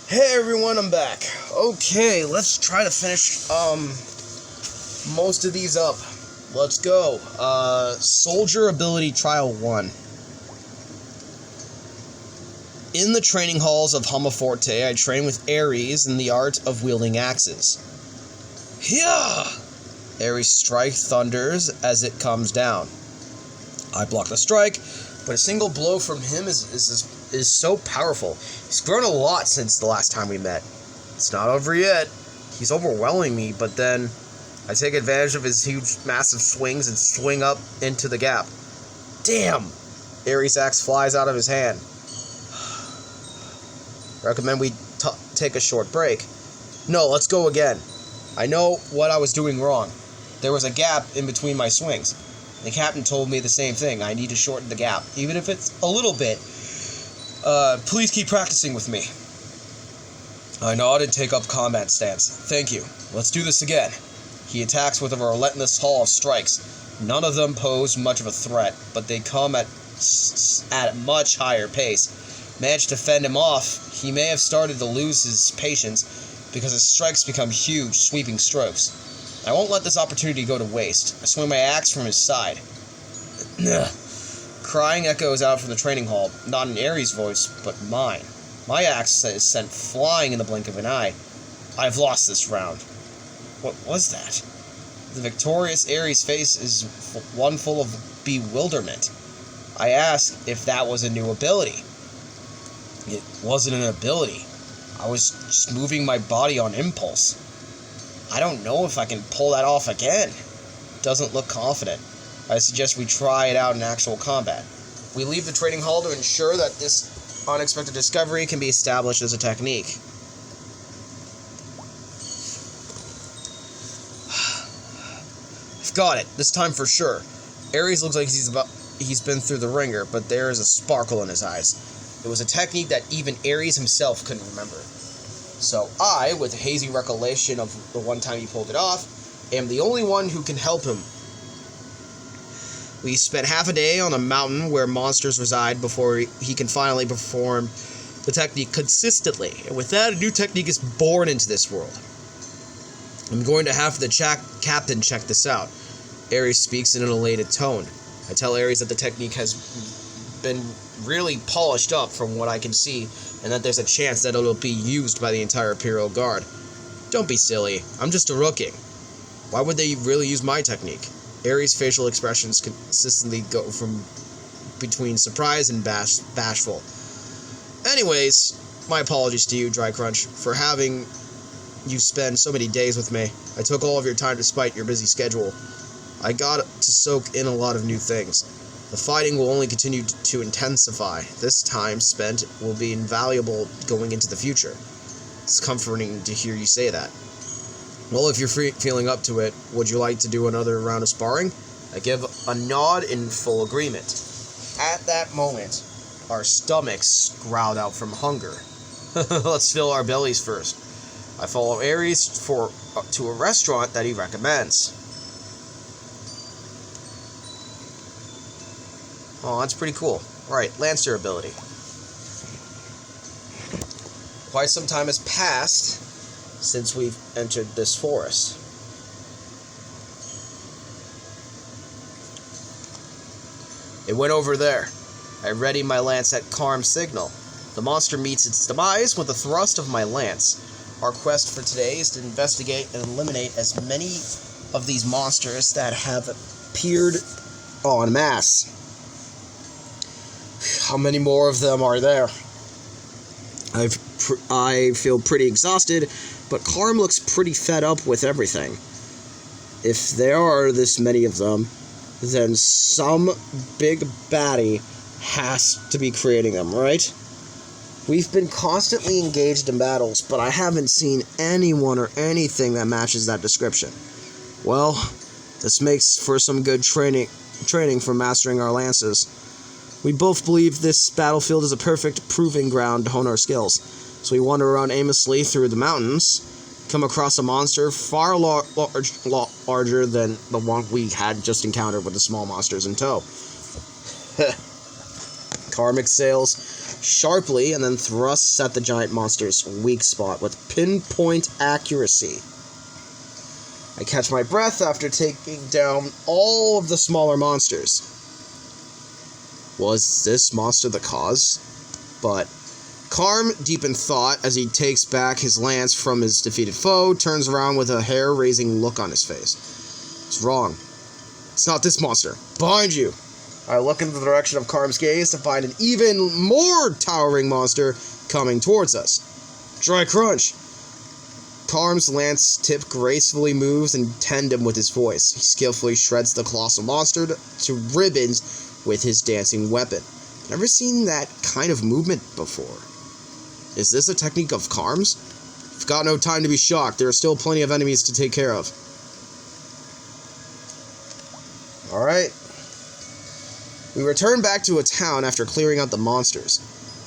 Hey everyone, I'm back. Okay, let's try to finish most of these up. Let's go. Soldier Ability Trial 1. In the training halls of Humaforte, I train with Ares in the art of wielding axes. Hyah! Ares' strike thunders as it comes down. I block the strike, but a single blow from him is so powerful. He's grown a lot since the last time we met. It's not over yet. He's overwhelming me, but then I take advantage of his huge, massive swings and swing up into the gap. Damn! Ares' axe flies out of his hand. Recommend we take a short break. No, let's go again. I know what I was doing wrong. There was a gap in between my swings. The captain told me the same thing. I need to shorten the gap, even if it's a little bit. Please keep practicing with me. I nod and take up combat stance. Thank you. Let's do this again. He attacks with a relentless haul of strikes. None of them pose much of a threat, but they come at a much higher pace. Managed to fend him off. He may have started to lose his patience because his strikes become huge, sweeping strokes. I won't let this opportunity go to waste. I swing my axe from his side. Crying echoes out from the training hall, not in Ares' voice, but mine. My axe is sent flying in the blink of an eye. I've lost this round. What was that? The victorious Ares' face is one full of bewilderment. I ask if that was a new ability. It wasn't an ability. I was just moving my body on impulse. I don't know if I can pull that off again. Doesn't look confident. I suggest we try it out in actual combat. We leave the training hall to ensure that this unexpected discovery can be established as a technique. I've got it. This time for sure. Ares looks like he's been through the ringer, but there is a sparkle in his eyes. It was a technique that even Ares himself couldn't remember. So I, with a hazy recollection of the one time he pulled it off, am the only one who can help him. We spent half a day on a mountain where monsters reside before he can finally perform the technique consistently. And with that, a new technique is born into this world. I'm going to have the captain check this out. Ares speaks in an elated tone. I tell Ares that the technique has been really polished up from what I can see, and that there's a chance that it'll be used by the entire Imperial Guard. Don't be silly. I'm just a rookie. Why would they really use my technique? Ares' facial expressions consistently go from between surprise and bashful. Anyways, my apologies to you, Dry Crunch, for having you spend so many days with me. I took all of your time despite your busy schedule. I got to soak in a lot of new things. The fighting will only continue to intensify. This time spent will be invaluable going into the future. It's comforting to hear you say that. Well, if you're feeling up to it, would you like to do another round of sparring? I give a nod in full agreement. At that moment, our stomachs growled out from hunger. Let's fill our bellies first. I follow Ares to a restaurant that he recommends. Oh, that's pretty cool. Alright, Lancer ability. Quite some time has passed since we've entered this forest. It went over there. I ready my lance at calm signal. The monster meets its demise with a thrust of my lance. Our quest for today is to investigate and eliminate as many of these monsters that have appeared en masse. How many more of them are there? I feel pretty exhausted, but Karm looks pretty fed up with everything. If there are this many of them, then some big baddie has to be creating them, right? We've been constantly engaged in battles, but I haven't seen anyone or anything that matches that description. Well, this makes for some good training for mastering our lances. We both believe this battlefield is a perfect proving ground to hone our skills. So we wander around aimlessly through the mountains, come across a monster far larger than the one we had just encountered with the small monsters in tow. Karm exhales, sharply and then thrusts at the giant monster's weak spot with pinpoint accuracy. I catch my breath after taking down all of the smaller monsters. Was this monster the cause? But Karm, deep in thought, as he takes back his lance from his defeated foe, turns around with a hair-raising look on his face. It's wrong. It's not this monster. Behind you! I look in the direction of Karm's gaze to find an even more towering monster coming towards us. Dry Crunch! Karm's lance tip gracefully moves in tandem with his voice. He skillfully shreds the colossal monster to ribbons with his dancing weapon. Never seen that kind of movement before. Is this a technique of Karm's? I've got no time to be shocked. There are still plenty of enemies to take care of. Alright. We return back to a town after clearing out the monsters.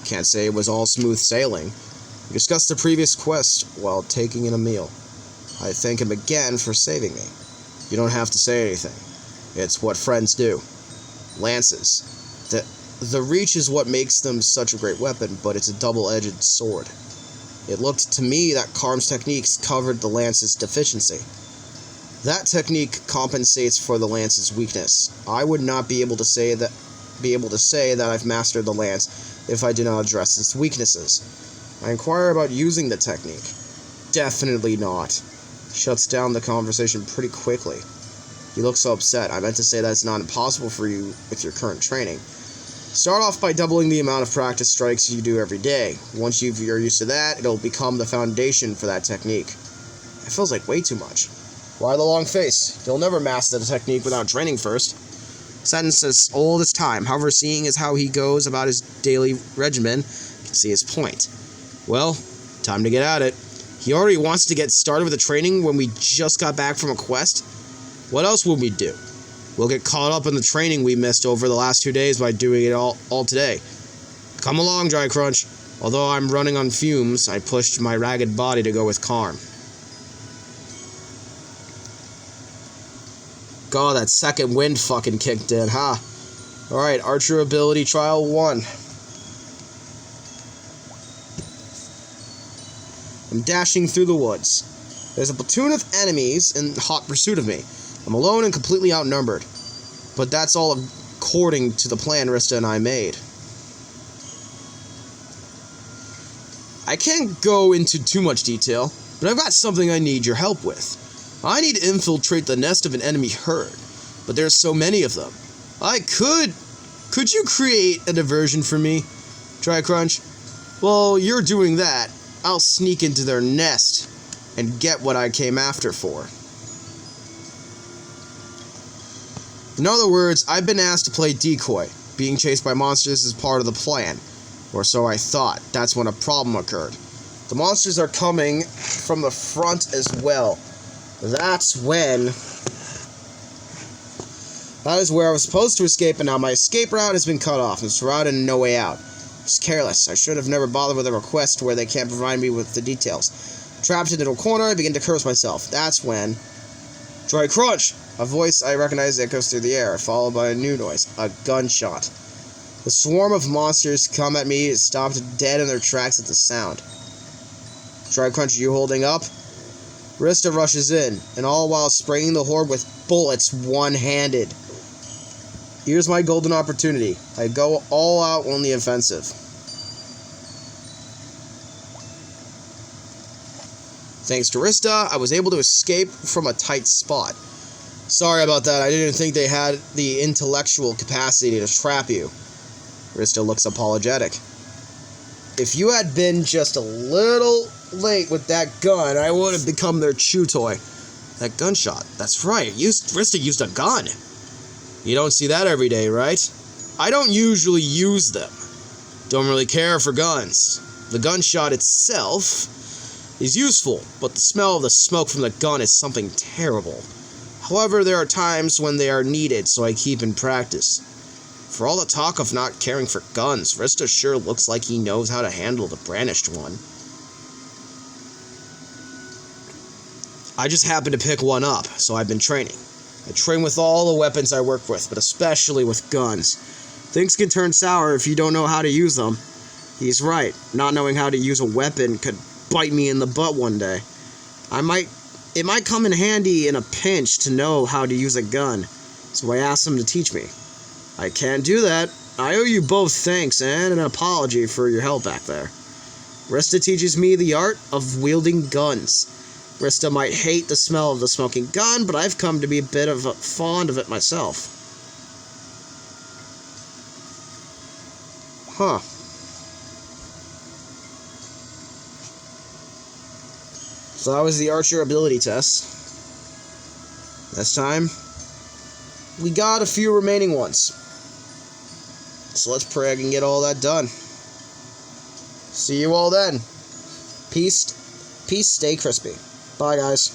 Can't say it was all smooth sailing. We discussed the previous quest while taking in a meal. I thank him again for saving me. You don't have to say anything. It's what friends do. Lances. The reach is what makes them such a great weapon, but it's a double-edged sword. It looked to me that Karm's techniques covered the lance's deficiency. That technique compensates for the lance's weakness. I would not be able to say that I've mastered the lance if I do not address its weaknesses. I inquire about using the technique. Definitely not. Shuts down the conversation pretty quickly. He looks so upset. I meant to say that it's not impossible for you with your current training. Start off by doubling the amount of practice strikes you do every day. Once you're used to that, it'll become the foundation for that technique. It feels like way too much. Why the long face? You'll never master the technique without training first. Sentence as old as time. However, seeing as how he goes about his daily regimen, you can see his point. Well, time to get at it. He already wants to get started with the training when we just got back from a quest? What else would we do? We'll get caught up in the training we missed over the last 2 days by doing it all today. Come along, Dry Crunch. Although I'm running on fumes, I pushed my ragged body to go with Karm. God, that second wind fucking kicked in, huh? Alright, Archer Ability Trial 1. I'm dashing through the woods. There's a platoon of enemies in hot pursuit of me. I'm alone and completely outnumbered. But that's all according to the plan Rista and I made. I can't go into too much detail, but I've got something I need your help with. I need to infiltrate the nest of an enemy herd, but there's so many of them. Could you create a diversion for me? Dry Crunch? Well, you're doing that. I'll sneak into their nest and get what I came after for. In other words, I've been asked to play decoy. Being chased by monsters is part of the plan. Or so I thought. That's when a problem occurred. The monsters are coming from the front as well. That is where I was supposed to escape, and now my escape route has been cut off. I'm surrounded and no way out. It's careless. I should have never bothered with a request where they can't provide me with the details. Trapped into a corner, I begin to curse myself. That's when... Dry Crunch! A voice I recognize echoes through the air, followed by a new noise. A gunshot. The swarm of monsters come at me, stopped dead in their tracks at the sound. Dry Crunch, are you holding up? Rista rushes in, and all while spraying the horde with bullets one-handed. Here's my golden opportunity. I go all out on the offensive. Thanks to Rista, I was able to escape from a tight spot. Sorry about that, I didn't think they had the intellectual capacity to trap you. Rista looks apologetic. If you had been just a little late with that gun, I would have become their chew toy. That gunshot, that's right, Rista used a gun. You don't see that every day, right? I don't usually use them. Don't really care for guns. The gunshot itself is useful, but the smell of the smoke from the gun is something terrible. However, there are times when they are needed, so I keep in practice. For all the talk of not caring for guns, Rista sure looks like he knows how to handle the brandished one. I just happened to pick one up, so I've been training. I train with all the weapons I work with, but especially with guns. Things can turn sour if you don't know how to use them. He's right. Not knowing how to use a weapon could bite me in the butt one day. It might come in handy in a pinch to know how to use a gun, so I asked him to teach me. I can't do that. I owe you both thanks and an apology for your help back there. Rista teaches me the art of wielding guns. Rista might hate the smell of the smoking gun, but I've come to be a bit fond of it myself. Huh. So that was the Archer ability test. This time, we got a few remaining ones. So let's pray I can get all that done. See you all then. Peace, stay crispy. Bye, guys.